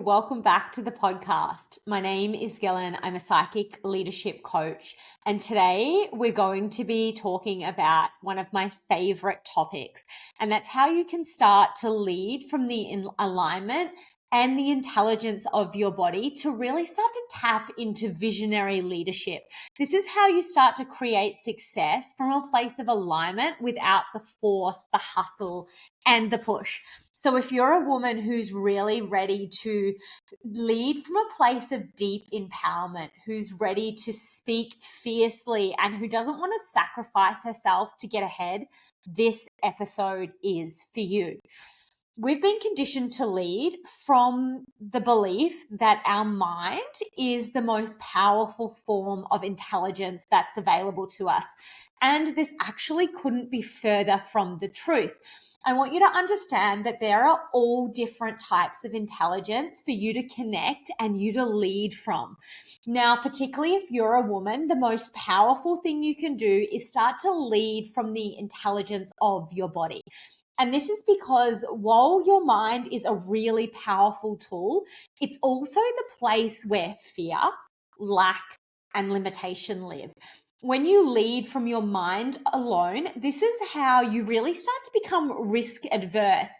Welcome back to the podcast. My name is Ghislain. I'm a psychic leadership coach. And today we're going to be talking about one of my favorite topics. And that's how you can start to lead from the alignment and the intelligence of your body to really start to tap into visionary leadership. This is how you start to create success from a place of alignment without the force, the hustle, and the push. So if you're a woman who's really ready to lead from a place of deep empowerment, who's ready to speak fiercely and who doesn't want to sacrifice herself to get ahead, this episode is for you. We've been conditioned to lead from the belief that our mind is the most powerful form of intelligence that's available to us. And this actually couldn't be further from the truth. I want you to understand that there are all different types of intelligence for you to connect and you to lead from. Now, particularly if you're a woman, the most powerful thing you can do is start to lead from the intelligence of your body. And this is because while your mind is a really powerful tool, it's also the place where fear, lack, and limitation live. When you lead from your mind alone, this is how you really start to become risk adverse.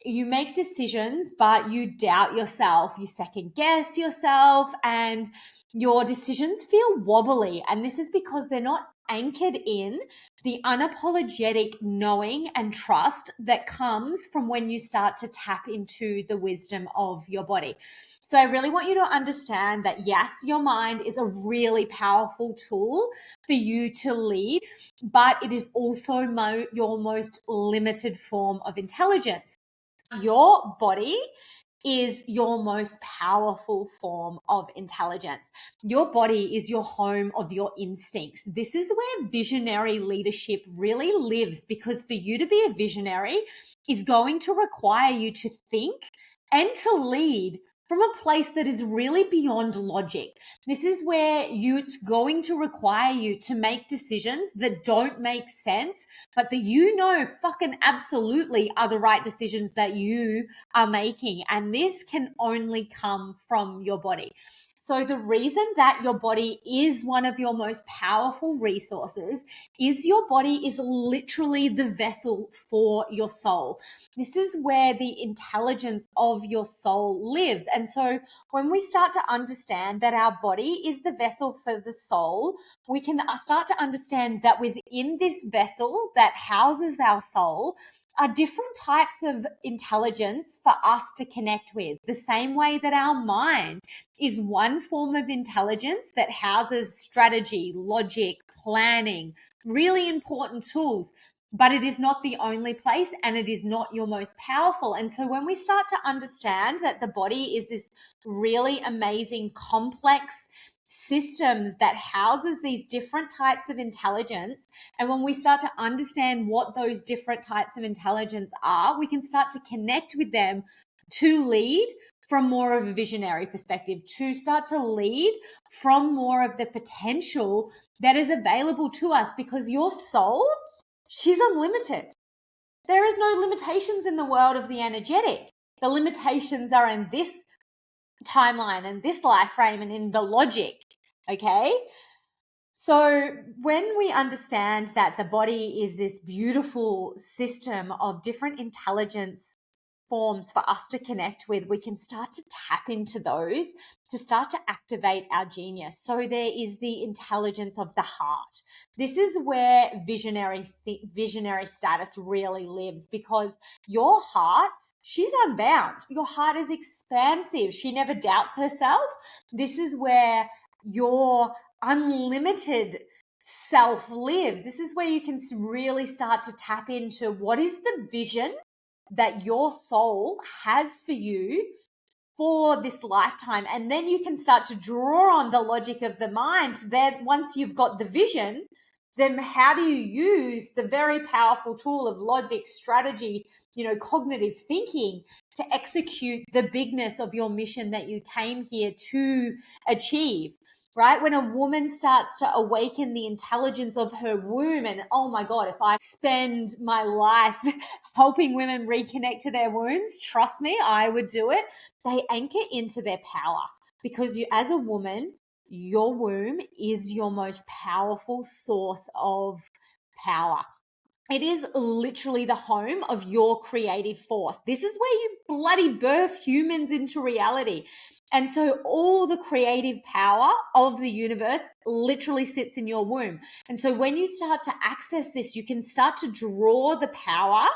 You make decisions, but you doubt yourself, you second guess yourself, and your decisions feel wobbly. And this is because they're not anchored in the unapologetic knowing and trust that comes from when you start to tap into the wisdom of your body. So I really want you to understand that yes, your mind is a really powerful tool for you to lead, but it is also your most limited form of intelligence. Your body is your most powerful form of intelligence. Your body is your home of your instincts. This is where visionary leadership really lives, because for you to be a visionary is going to require you to think and to lead from a place that is really beyond logic. This is where it's going to require you to make decisions that don't make sense, but that you know fucking absolutely are the right decisions that you are making. And this can only come from your body. So the reason that your body is one of your most powerful resources is your body is literally the vessel for your soul. This is where the intelligence of your soul lives. And so when we start to understand that our body is the vessel for the soul, we can start to understand that within this vessel that houses our soul are different types of intelligence for us to connect with. The same way that our mind is one form of intelligence that houses strategy, logic, planning, really important tools, but it is not the only place and it is not your most powerful. And so when we start to understand that the body is this really amazing, complex systems that houses these different types of intelligence, and when we start to understand what those different types of intelligence are, we can start to connect with them to lead from more of a visionary perspective, to start to lead from more of the potential that is available to us, because your soul, she's unlimited. There is no limitations in the world of the energetic. The limitations are in this timeline and this life frame and in the logic, okay? So when we understand that the body is this beautiful system of different intelligence forms for us to connect with, we can start to tap into those to start to activate our genius. So there is the intelligence of the heart. This is where visionary status really lives, because your heart, she's unbound. Your heart is expansive. She never doubts herself. This is where your unlimited self lives. This is where you can really start to tap into what is the vision that your soul has for you for this lifetime. And then you can start to draw on the logic of the mind. Then once you've got the vision, then how do you use the very powerful tool of logic, strategy, cognitive thinking to execute the bigness of your mission that you came here to achieve? right? When a woman starts to awaken the intelligence of her womb, and oh my God, if I spend my life helping women reconnect to their wombs, trust me, I would do it. They anchor into their power because you, as a woman, your womb is your most powerful source of power. It is literally the home of your creative force. This is where you bloody birth humans into reality. And so all the creative power of the universe literally sits in your womb. And so when you start to access this, you can start to draw the power,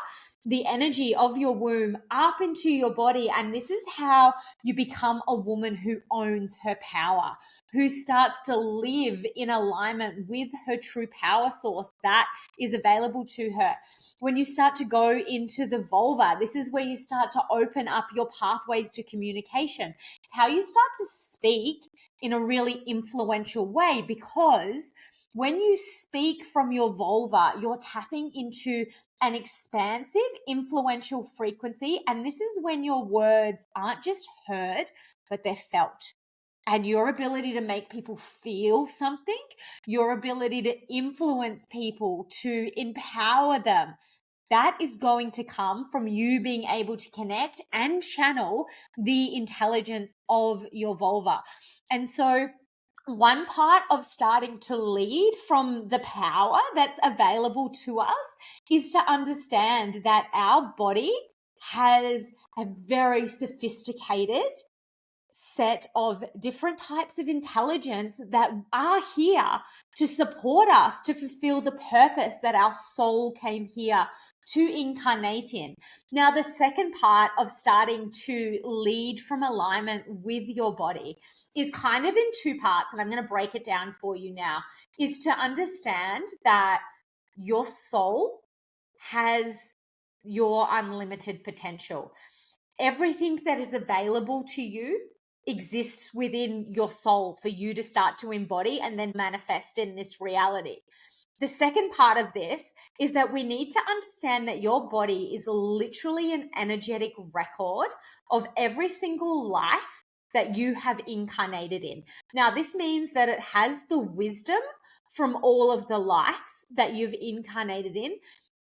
the energy of your womb up into your body. And this is how you become a woman who owns her power, who starts to live in alignment with her true power source that is available to her. When you start to go into the vulva, this is where you start to open up your pathways to communication. It's how you start to speak in a really influential way, because when you speak from your vulva, you're tapping into an expansive, influential frequency. And this is when your words aren't just heard, but they're felt. And your ability to make people feel something, your ability to influence people, to empower them, that is going to come from you being able to connect and channel the intelligence of your vulva. And so one part of starting to lead from the power that's available to us is to understand that our body has a very sophisticated set of different types of intelligence that are here to support us to fulfill the purpose that our soul came here to incarnate in. Now, the second part of starting to lead from alignment with your body is kind of in two parts, and I'm going to break it down for you now, is to understand that your soul has your unlimited potential. Everything that is available to you exists within your soul for you to start to embody and then manifest in this reality. The second part of this is that we need to understand that your body is literally an energetic record of every single life that you have incarnated in. Now, this means that it has the wisdom from all of the lives that you've incarnated in.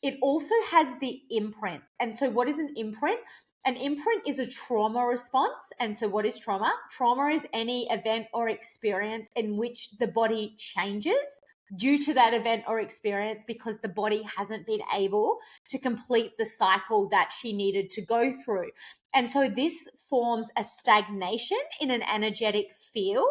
It also has the imprints. And so what is an imprint? An imprint is a trauma response. And so what is trauma? Trauma is any event or experience in which the body changes due to that event or experience because the body hasn't been able to complete the cycle that she needed to go through. And so this forms a stagnation in an energetic field.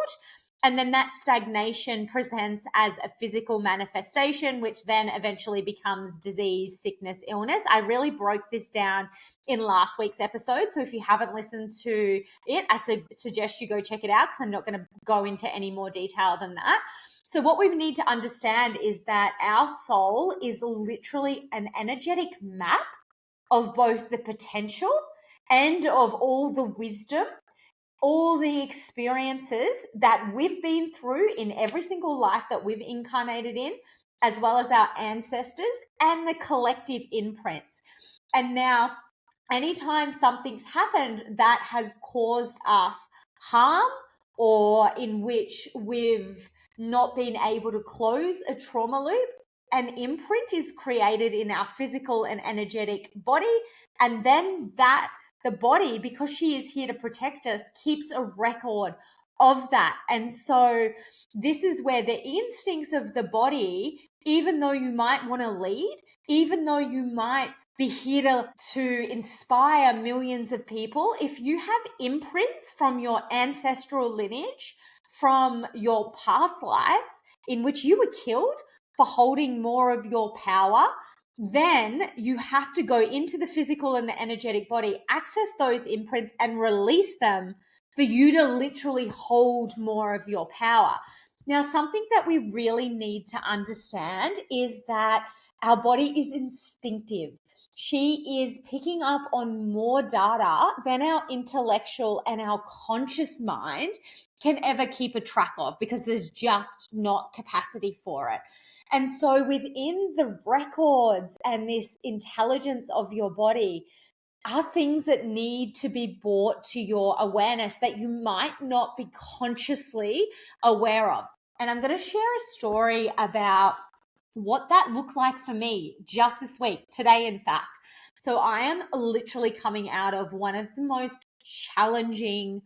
And then that stagnation presents as a physical manifestation, which then eventually becomes disease, sickness, illness. I really broke this down in last week's episode. So if you haven't listened to it, I suggest you go check it out because I'm not going to go into any more detail than that. So what we need to understand is that our soul is literally an energetic map of both the potential and of all the wisdom, all the experiences that we've been through in every single life that we've incarnated in, as well as our ancestors and the collective imprints. And now, anytime something's happened that has caused us harm or in which we've not been able to close a trauma loop, an imprint is created in our physical and energetic body. And then that the body, because she is here to protect us, keeps a record of that. And so this is where the instincts of the body, even though you might want to lead, even though you might be here to inspire millions of people, if you have imprints from your ancestral lineage, from your past lives in which you were killed for holding more of your power, then you have to go into the physical and the energetic body, access those imprints and release them for you to literally hold more of your power. Now, something that we really need to understand is that our body is instinctive. She is picking up on more data than our intellectual and our conscious mind can ever keep a track of because there's just not capacity for it. And so within the records and this intelligence of your body, are things that need to be brought to your awareness that you might not be consciously aware of. And I'm going to share a story about what that looked like for me just this week, today, in fact. So I am literally coming out of one of the most challenging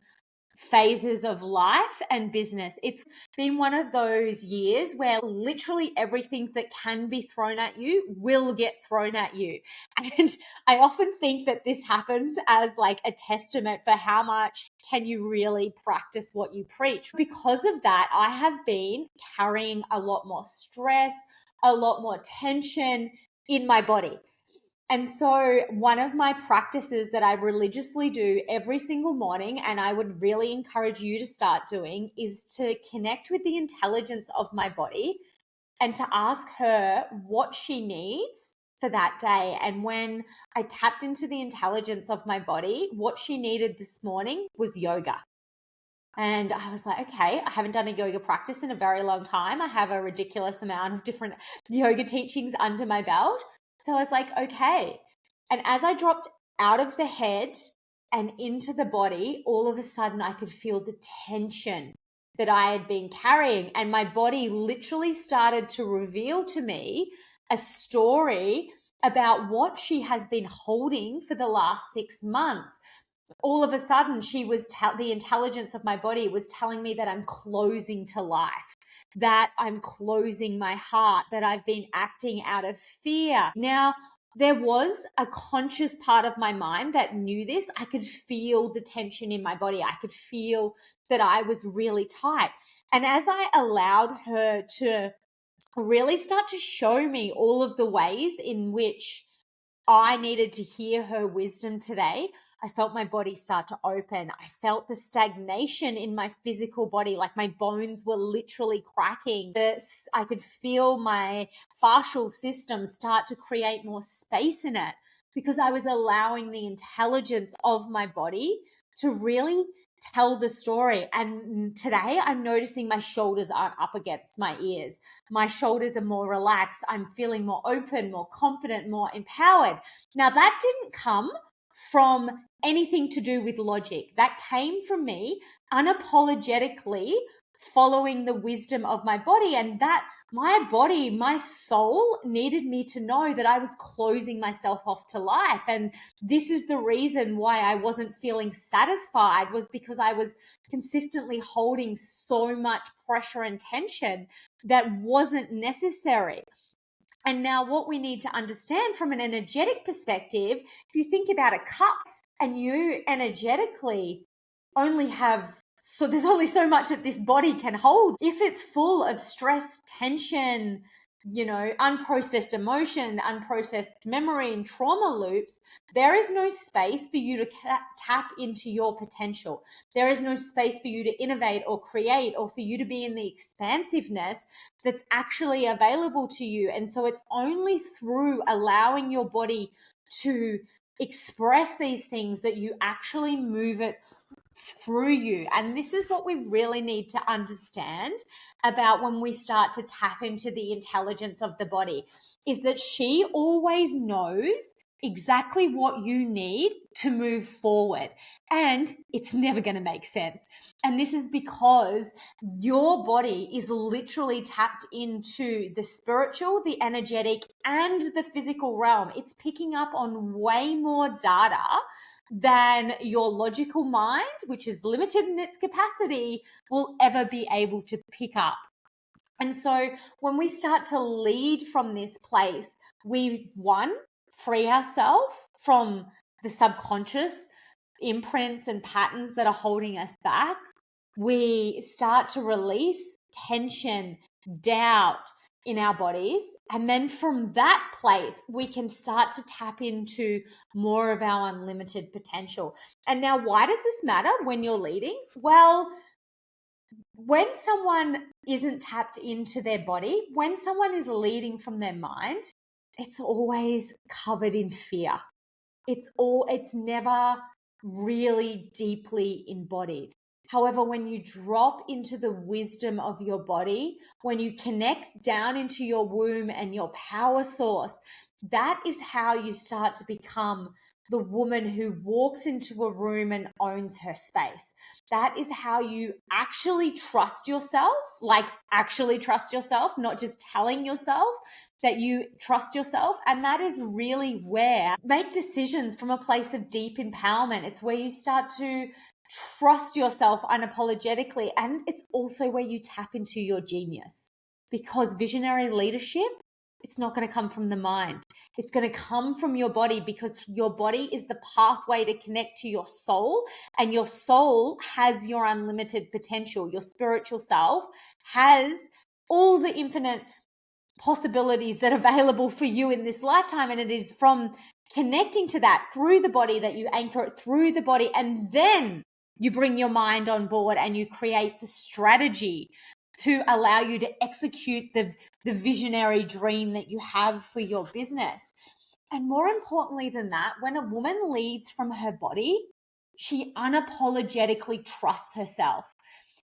phases of life and business. It's been one of those years where literally everything that can be thrown at you will get thrown at you. And I often think that this happens as like a testament for how much can you really practice what you preach. Because of that, I have been carrying a lot more stress, a lot more tension in my body. And so one of my practices that I religiously do every single morning, and I would really encourage you to start doing, is to connect with the intelligence of my body and to ask her what she needs for that day. And when I tapped into the intelligence of my body, what she needed this morning was yoga. And I was like, okay, I haven't done a yoga practice in a very long time. I have a ridiculous amount of different yoga teachings under my belt. So I was like, okay. And as I dropped out of the head and into the body, all of a sudden I could feel the tension that I had been carrying. And my body literally started to reveal to me a story about what she has been holding for the last 6 months. All of a sudden, the intelligence of my body was telling me that I'm closing to life, that I'm closing my heart, that I've been acting out of fear. Now, there was a conscious part of my mind that knew this. I could feel the tension in my body. I could feel that I was really tight. And as I allowed her to really start to show me all of the ways in which I needed to hear her wisdom today, I felt my body start to open. I felt the stagnation in my physical body, like my bones were literally cracking. I could feel my fascial system start to create more space in it because I was allowing the intelligence of my body to really tell the story. And today I'm noticing my shoulders aren't up against my ears. My shoulders are more relaxed. I'm feeling more open, more confident, more empowered. Now, that didn't come from anything to do with logic. That came from me unapologetically following the wisdom of my body, and that my body, my soul needed me to know that I was closing myself off to life. And this is the reason why I wasn't feeling satisfied, was because I was consistently holding so much pressure and tension that wasn't necessary. And now what we need to understand from an energetic perspective, if you think about a cup and you energetically only have, so there's only so much that this body can hold. If it's full of stress, tension, unprocessed emotion, unprocessed memory and trauma loops, there is no space for you to tap into your potential. There is no space for you to innovate or create, or for you to be in the expansiveness that's actually available to you. And so it's only through allowing your body to express these things that you actually move it through you. And this is what we really need to understand about when we start to tap into the intelligence of the body, is that she always knows exactly what you need to move forward, and it's never going to make sense. And this is because your body is literally tapped into the spiritual, the energetic, and the physical realm. It's picking up on way more data than your logical mind, which is limited in its capacity, will ever be able to pick up. And so when we start to lead from this place, we, one, free ourselves from the subconscious imprints and patterns that are holding us back. We start to release tension, doubt in our bodies. And then from that place, we can start to tap into more of our unlimited potential. And now, why does this matter when you're leading? Well, when someone isn't tapped into their body, when someone is leading from their mind, it's always covered in fear. It's never really deeply embodied. However, when you drop into the wisdom of your body, when you connect down into your womb and your power source, that is how you start to become the woman who walks into a room and owns her space. That is how you actually trust yourself, like actually trust yourself, not just telling yourself that you trust yourself. And that is really where make decisions from a place of deep empowerment. It's where you start to trust yourself unapologetically. And it's also where you tap into your genius, because visionary leadership, it's not going to come from the mind. It's going to come from your body, because your body is the pathway to connect to your soul, and your soul has your unlimited potential. Your spiritual self has all the infinite possibilities that are available for you in this lifetime. And it is from connecting to that through the body that you anchor it through the body, and then you bring your mind on board and you create the strategy to allow you to execute the visionary dream that you have for your business. And more importantly than that, when a woman leads from her body, she unapologetically trusts herself.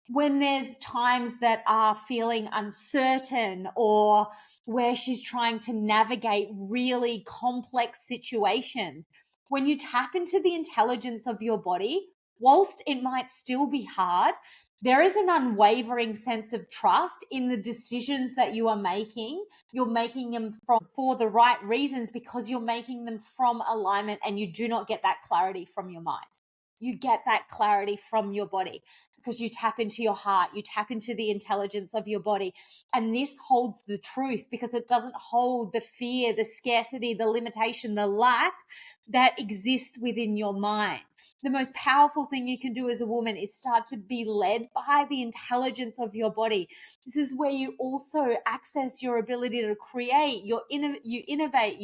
When there's times that are feeling uncertain, or where she's trying to navigate really complex situations, when you tap into the intelligence of your body, whilst it might still be hard, there is an unwavering sense of trust in the decisions that you are making. You're making them for the right reasons, because you're making them from alignment, and you do not get that clarity from your mind. You get that clarity from your body, because you tap into your heart, you tap into the intelligence of your body. And this holds the truth, because it doesn't hold the fear, the scarcity, the limitation, the lack that exists within your mind. The most powerful thing you can do as a woman is start to be led by the intelligence of your body. This is where you also access your ability to create, you innovate,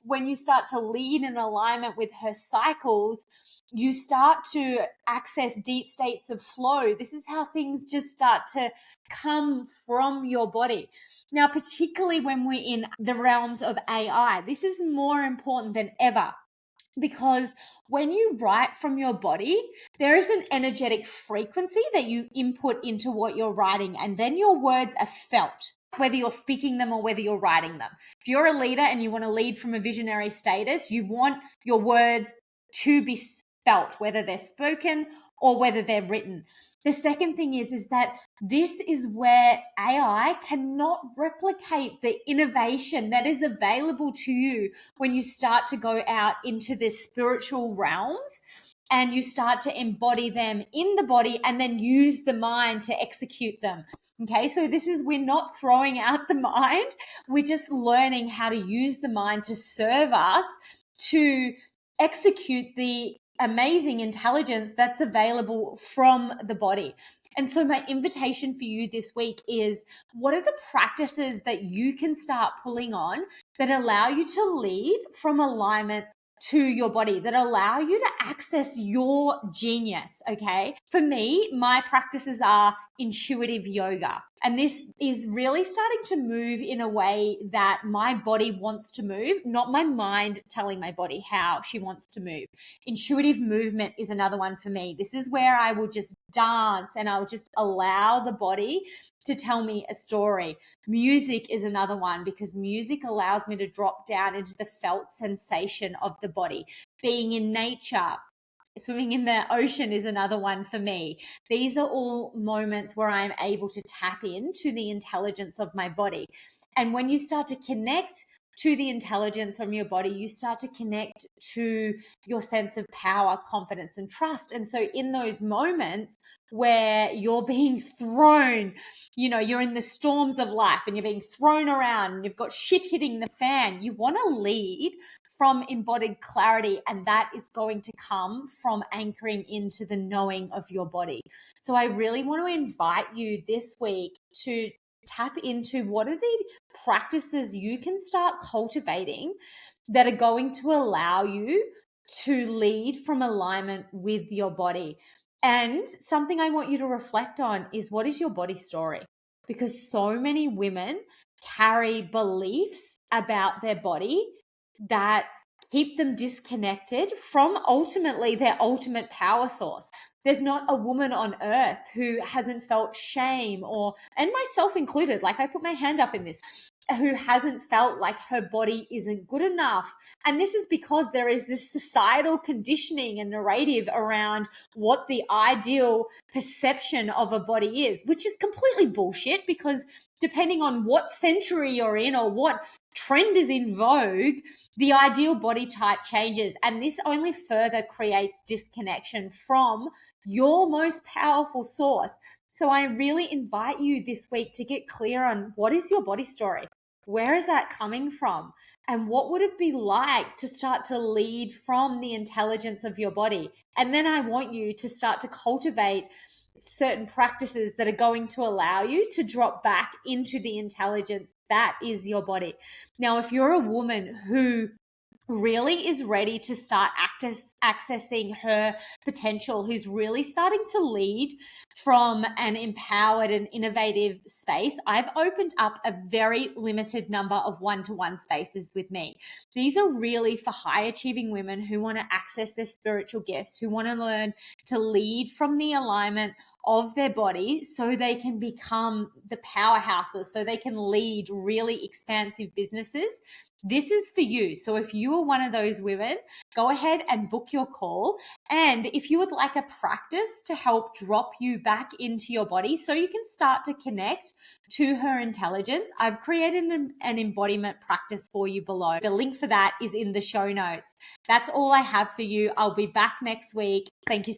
when you start to lead in alignment with her cycles, you start to access deep states of flow. This is how things just start to come from your body. Now, particularly when we're in the realms of AI, this is more important than ever, because when you write from your body, there is an energetic frequency that you input into what you're writing, and then your words are felt, whether you're speaking them or whether you're writing them. If you're a leader and you want to lead from a visionary status, you want your words to be felt, whether they're spoken or whether they're written. The second thing is that this is where AI cannot replicate the innovation that is available to you when you start to go out into the spiritual realms and you start to embody them in the body and then use the mind to execute them. Okay, so we're not throwing out the mind. We're just learning how to use the mind to serve us to execute the amazing intelligence that's available from the body. And so my invitation for you this week is, what are the practices that you can start pulling on that allow you to lead from alignment to your body, that allow you to access your genius? Okay. For me, my practices are intuitive yoga. And this is really starting to move in a way that my body wants to move, not my mind telling my body how she wants to move. Intuitive movement is another one for me. This is where I will just dance and I'll just allow the body to tell me a story. Music is another one, because music allows me to drop down into the felt sensation of the body. Being in nature, swimming in the ocean is another one for me. These are all moments where I'm able to tap into the intelligence of my body. And when you start to connect to the intelligence from your body, you start to connect to your sense of power, confidence, and trust. And so in those moments where you're being thrown, you're in the storms of life and you're being thrown around and you've got shit hitting the fan, you want to lead from embodied clarity, and that is going to come from anchoring into the knowing of your body. So I really want to invite you this week to tap into what are the practices you can start cultivating that are going to allow you to lead from alignment with your body. And something I want you to reflect on is, what is your body story? Because so many women carry beliefs about their body that keep them disconnected from ultimately their ultimate power source. There's not a woman on earth who hasn't felt shame, and myself included, like I put my hand up in this. who hasn't felt like her body isn't good enough. And this is because there is this societal conditioning and narrative around what the ideal perception of a body is, which is completely bullshit, because depending on what century you're in or what trend is in vogue, the ideal body type changes. And this only further creates disconnection from your most powerful source. So I really invite you this week to get clear on what is your body story? Where is that coming from? And what would it be like to start to lead from the intelligence of your body? And then I want you to start to cultivate certain practices that are going to allow you to drop back into the intelligence that is your body. Now, if you're a woman who really is ready to start accessing her potential, who's really starting to lead from an empowered and innovative space, I've opened up a very limited number of one-to-one spaces with me. These are really for high achieving women who want to access their spiritual gifts, who want to learn to lead from the alignment of their body so they can become the powerhouses, so they can lead really expansive businesses. This is for you. So if you are one of those women, go ahead and book your call. And if you would like a practice to help drop you back into your body so you can start to connect to her intelligence, I've created an embodiment practice for you below. The link for that is in the show notes. That's all I have for you. I'll be back next week. Thank you.